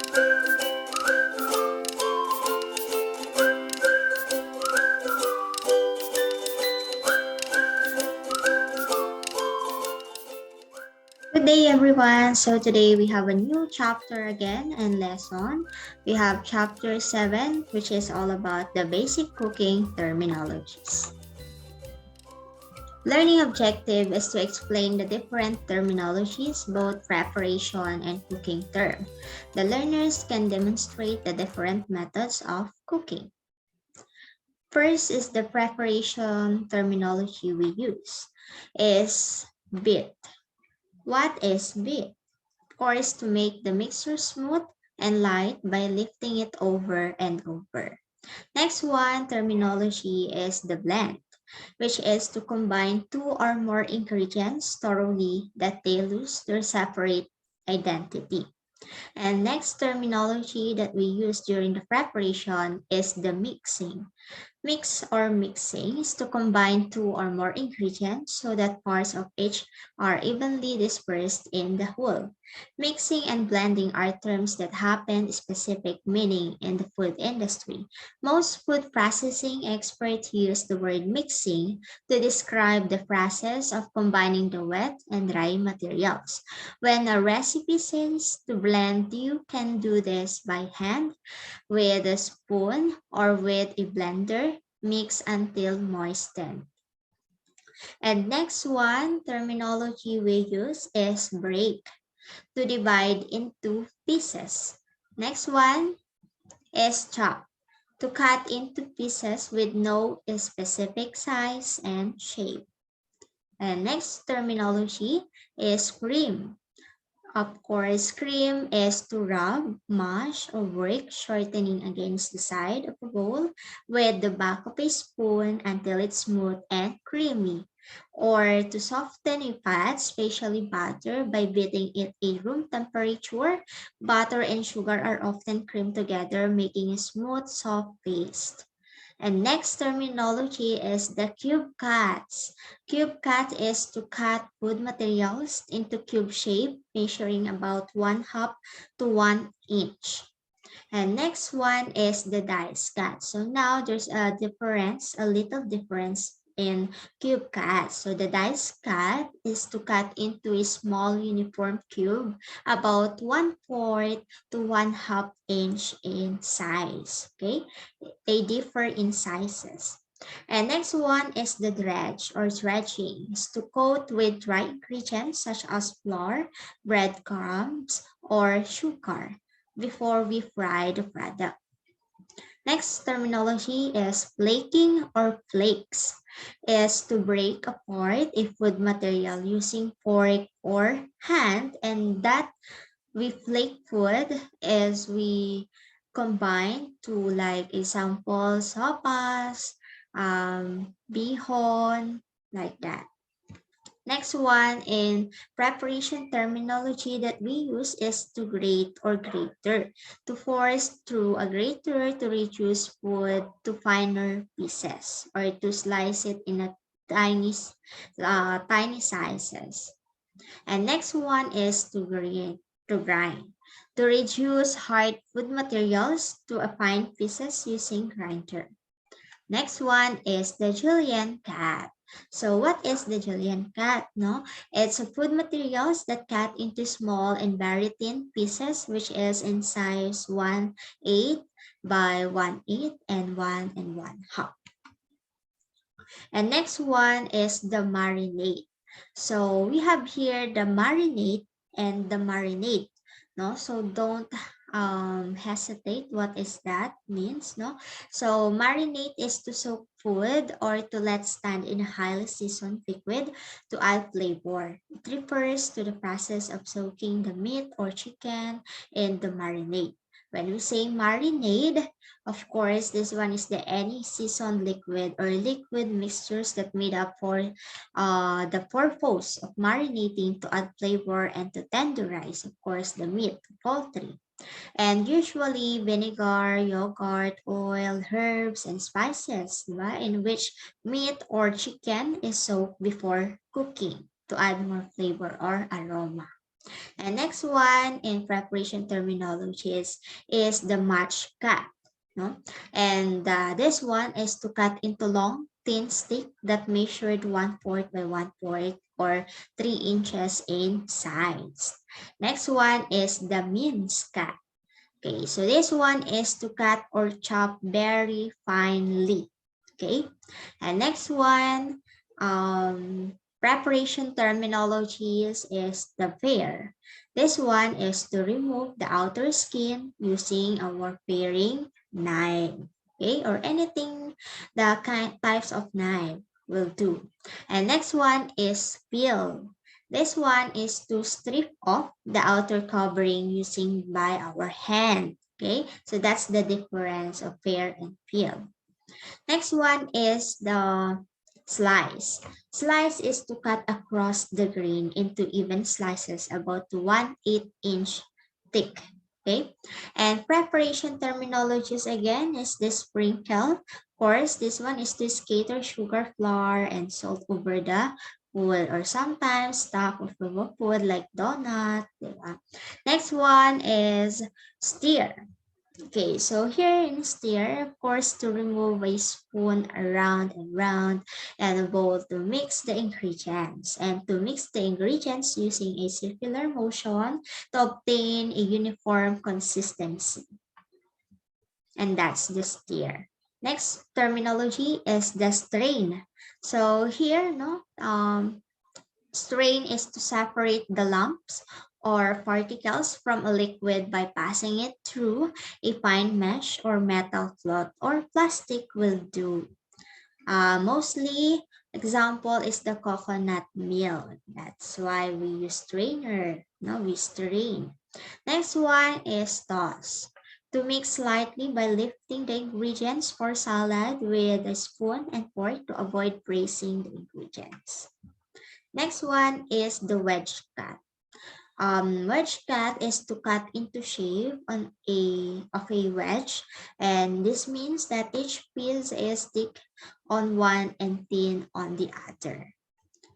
Good day, everyone. So today we have a new chapter again and lesson. We have chapter 7, which is all about the basic cooking terminologies. Learning objective is to explain the different terminologies, both preparation and cooking term. The learners can demonstrate the different methods of cooking. First is the preparation terminology we use is bit. What is bit? Of course, to make the mixture smooth and light by lifting it over and over. Next one, terminology is the blend, which is to combine two or more ingredients thoroughly that they lose their separate identity. And next terminology that we use during the preparation is the mixing. Mix or mixing is to combine two or more ingredients so that parts of each are evenly dispersed in the whole. Mixing and blending are terms that happen specific meaning in the food industry. Most food processing experts use the word mixing to describe the process of combining the wet and dry materials. When a recipe says to blend, you can do this by hand, with a spoon, or with a blender. Mix until moistened. And next one, terminology we use is break, to divide into pieces. Next one is chop, to cut into pieces with no specific size and shape. And next terminology is cream. Of course, cream is to rub, mash, or work shortening against the side of a bowl with the back of a spoon until it's smooth and creamy. Or to soften a fat, especially butter, by beating it at room temperature. Butter and sugar are often creamed together, making a smooth, soft paste. And next terminology is the cube cuts. Cube cut is to cut food materials into cube shape, measuring about 1/2 to 1 inch. And next one is the dice cut. So now there's a difference, a little difference in cube cut. So the dice cut is to cut into a small uniform cube about 1/4 to 1/2 inch in size. Okay, they differ in sizes. And next one is the dredge or dredging, is to coat with dry ingredients such as flour, breadcrumbs, or sugar before we fry the product. Next terminology is flaking or flakes, is to break apart a food material using fork or hand, and that we flake food is we combine to like example sopas, bihon, like that. Next one in preparation terminology that we use is to grate or grater, to force through a grater to reduce food to finer pieces or to slice it in a tiny sizes. And next one is to grind, to reduce hard food materials to a fine pieces using grinder. Next one is the julienne cut. So what is the julienne cut? No, it's a food materials that cut into small and very thin pieces, which is in size 1/8 by 1/8 and 1 1/2. And next one is the marinade. So we have here the marinade and the marinade. No, so don't hesitate what is that means. No, so marinate is to soak food or to let stand in a highly seasoned liquid to add flavor. It refers to the process of soaking the meat or chicken in the marinade. When we say marinade, of course, this one is the any seasoned liquid or liquid mixtures that made up for the purpose of marinating to add flavor and to tenderize, of course, the meat, poultry. And usually vinegar, yogurt, oil, herbs, and spices, diba? In which meat or chicken is soaked before cooking to add more flavor or aroma. And next one in preparation terminologies is the match cut. No? And this one is to cut into long, thin stick that measured 1/4 by 1/4 or 3 inches in size. Next one is the mince cut. Okay, so this one is to cut or chop very finely. Okay, and next one, preparation terminologies is the pair. This one is to remove the outer skin using our paring knife. Okay, or anything the types of knife will do. And next one is peel. This one is to strip off the outer covering using by our hand. Okay, so that's the difference of pair and peel. Next one is the slice. Slice is to cut across the grain into even slices about 1/8 inch thick. Okay, and preparation terminologies again is the sprinkle. Of course, this one is to scatter sugar, flour, and salt over the food, or sometimes stuff of the food like donut. Diba? Next one is stir. Okay, so here in stir, of course, to remove a spoon around and round and a bowl to mix the ingredients. And to mix the ingredients using a circular motion to obtain a uniform consistency. And that's the stir. Next terminology is the strain. So here, no, strain is to separate the lumps or particles from a liquid by passing it through a fine mesh or metal cloth or plastic will do. Mostly example is the coconut milk. That's why we use strainer. No, we strain. Next one is toss. To mix slightly by lifting the ingredients for salad with a spoon and fork to avoid bracing the ingredients. Next one is the wedge cut. Wedge cut is to cut into shape on a wedge, and this means that each piece is thick on one and thin on the other.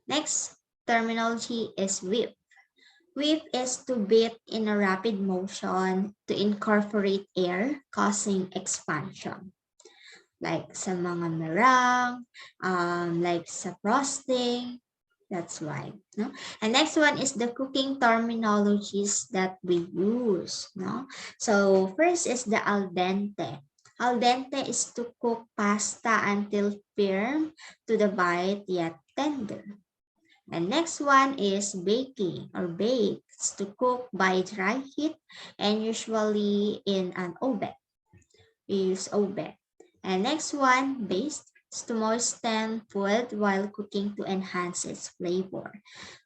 Next terminology is whip. Whip is to beat in a rapid motion to incorporate air, causing expansion. Like sa mga meringue, like sa frosting, that's why. No? And next one is the cooking terminologies that we use. No? So first is the al dente. Al dente is to cook pasta until firm to the bite yet tender. And next one is baking or bake. It's to cook by dry heat and usually in an oven. We use oven. And next one, baste, is to moisten food while cooking to enhance its flavor.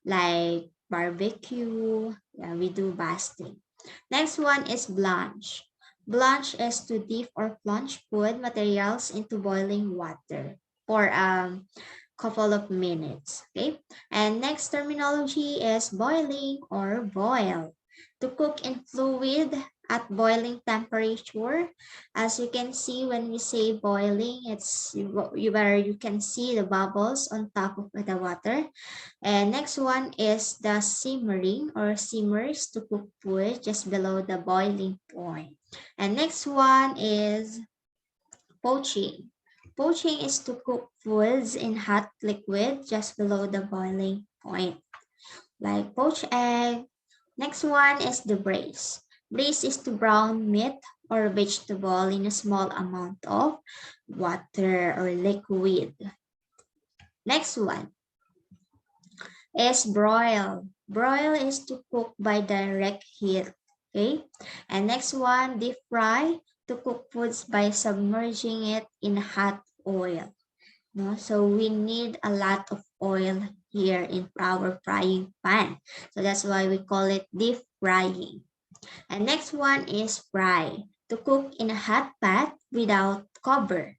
Like barbecue, yeah, we do basting. Next one is blanch. Blanch is to dip or plunge food materials into boiling water for a couple of minutes. Okay. And next terminology is boiling or boil. To cook in fluid at boiling temperature. As you can see, when we say boiling, it's where you can see the bubbles on top of the water. And next one is the simmering or simmers to cook food just below the boiling point. And next one is poaching. Poaching is to cook foods in hot liquid just below the boiling point, like poached egg. Next one is the braise. Braise is to brown meat or vegetable in a small amount of water or liquid. Next one is broil. Broil is to cook by direct heat. Okay. And next one, deep fry, to cook foods by submerging it in hot oil. No? So we need a lot of oil here in our frying pan. So that's why we call it deep frying. And next one is fry, to cook in a hot pot without cover.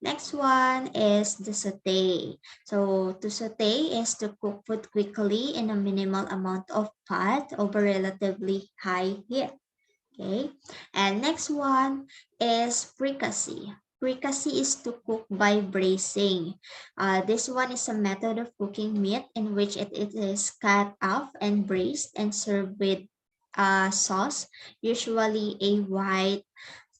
Next one is the saute. So to saute is to cook food quickly in a minimal amount of fat over relatively high heat. Okay. And next one is fricassee. Fricassee is to cook by braising. This one is a method of cooking meat in which it is cut off and braised and served with sauce, usually a white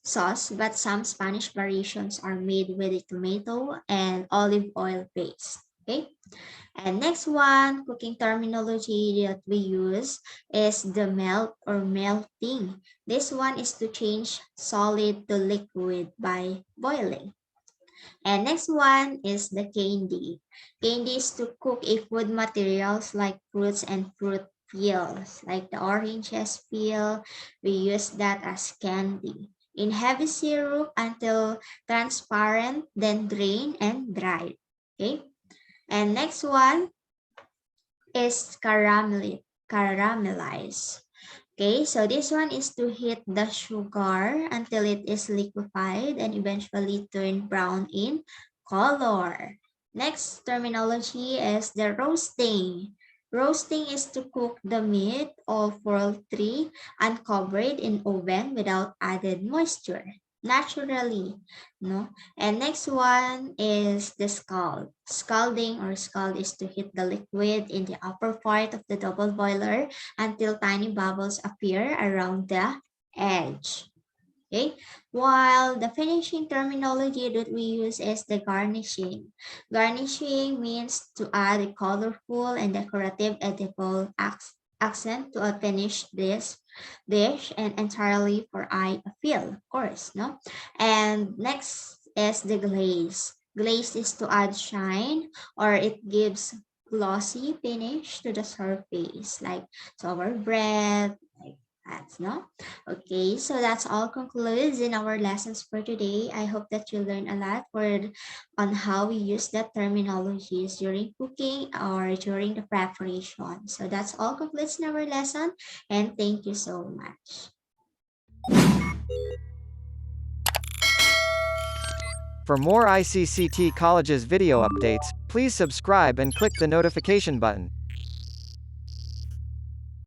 sauce, but some Spanish variations are made with a tomato and olive oil base. Okay. And next one, cooking terminology that we use is the melt or melting. This one is to change solid to liquid by boiling. And next one is the candy. Candy is to cook a food materials like fruits and fruit peels. Like the oranges peel, we use that as candy. In heavy syrup until transparent, then drain and dry. Okay. And next one is caramelize. Okay, so this one is to heat the sugar until it is liquefied and eventually turn brown in color. Next terminology is the roasting. Roasting is to cook the meat of poultry uncovered in oven without added moisture naturally, no. And next one is the scald. Scalding or scald is to heat the liquid in the upper part of the double boiler until tiny bubbles appear around the edge. Okay, while the finishing terminology that we use is the garnishing. Garnishing means to add a colorful and decorative edible accent to a finished dish and entirely for eye appeal, of course, no? And next is the glaze. Glaze is to add shine or it gives glossy finish to the surface, like sour bread, like that, no? Okay, so that's all concludes in our lessons for today. I hope that you learn a lot on how we use the terminologies during cooking or during the preparation. So that's all concludes in our lesson, and thank you so much. For more ICCT College's video updates, please subscribe and click the notification button.